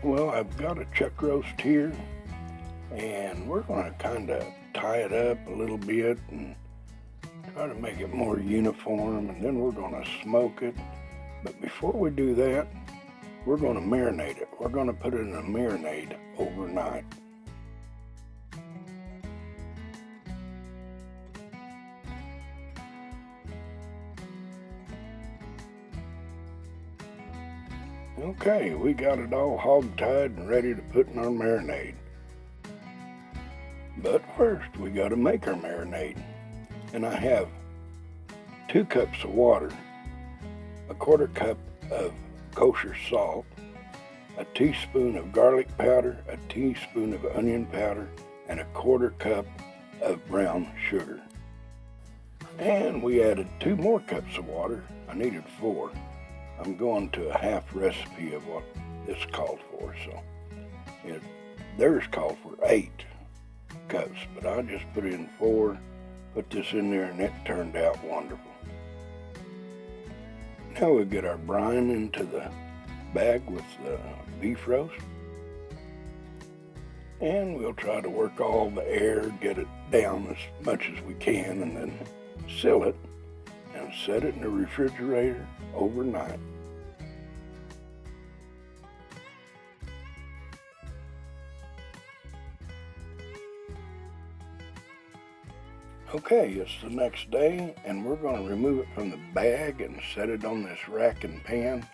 Well, I've got a chuck roast here, and we're going to kind of tie it up a little bit and try to make it more uniform, and then we're going to smoke it. But before we do that, we're going to marinate it. We're going to put it in a marinade overnight. Okay, we got it all hog-tied and ready to put in our marinade. But first, we got to make our marinade. And I have 2 cups of water, a 1/4 cup of kosher salt, a teaspoon of garlic powder, a teaspoon of onion powder, and a 1/4 cup of brown sugar. And we added 2 more cups of water. I needed 4. I'm going to a half recipe of what this called for, so theirs called for 8 cups, but I just put in 4, put this in there, and it turned out wonderful. Now we'll get our brine into the bag with the beef roast, and we'll try to work all the air, get it down as much as we can, and then seal it and set it in the refrigerator overnight. Okay, it's the next day, and we're going to remove it from the bag and set it on this rack and pan.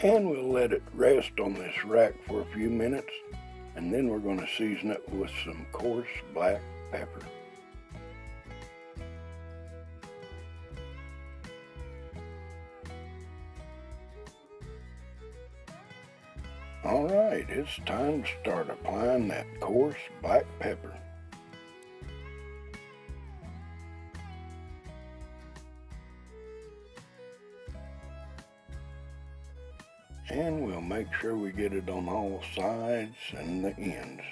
And we'll let it rest on this rack for a few minutes, and then we're going to season it with some coarse black pepper. All right, it's time to start applying that coarse black pepper. And we'll make sure we get it on all sides and the ends.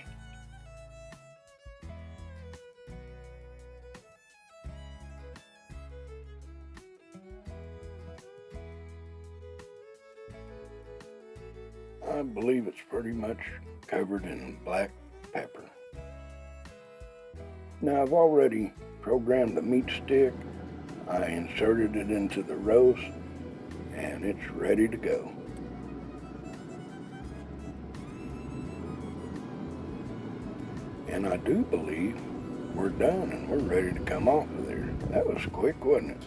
I believe it's pretty much covered in black pepper. Now I've already programmed the meat stick. I inserted it into the roast, and it's ready to go. And I do believe we're done and we're ready to come off of there. That was quick, wasn't it?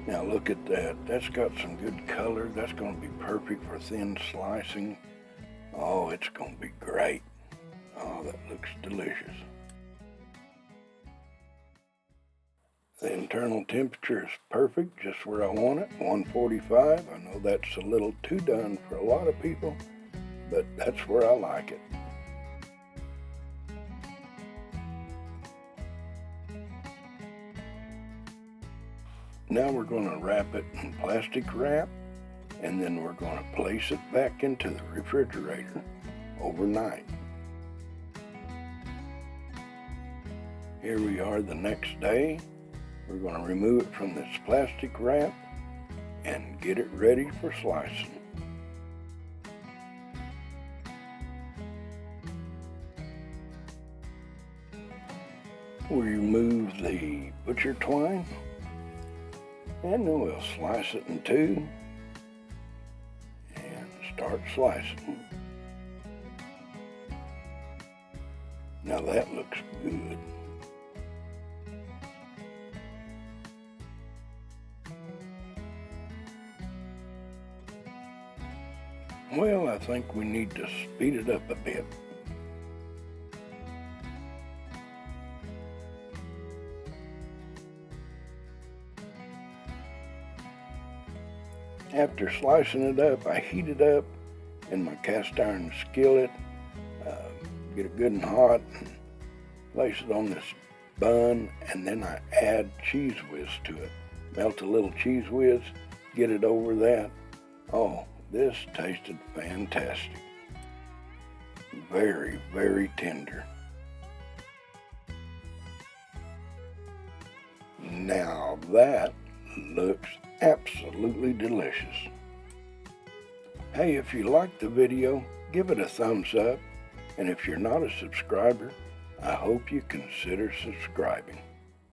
Now look at that. That's got some good color. That's going to be perfect for thin slicing. Oh, it's going to be great. Oh, that looks delicious. The internal temperature is perfect, just where I want it, 145. I know that's a little too done for a lot of people, but that's where I like it. Now we're going to wrap it in plastic wrap, and then we're going to place it back into the refrigerator overnight. Here we are the next day. We're going to remove it from this plastic wrap and get it ready for slicing. We remove the butcher twine, and then we'll slice it in 2 and start slicing. Now that looks good. Well, I think we need to speed it up a bit. After slicing it up, I heat it up in my cast iron skillet, get it good and hot, and place it on this bun, and then I add cheese whiz to it. Melt a little cheese whiz, get it over that. Oh, this tasted fantastic. Very, very tender. Now that looks absolutely delicious. Hey, if you liked the video, give it a thumbs up, and if you're not a subscriber, I hope you consider subscribing.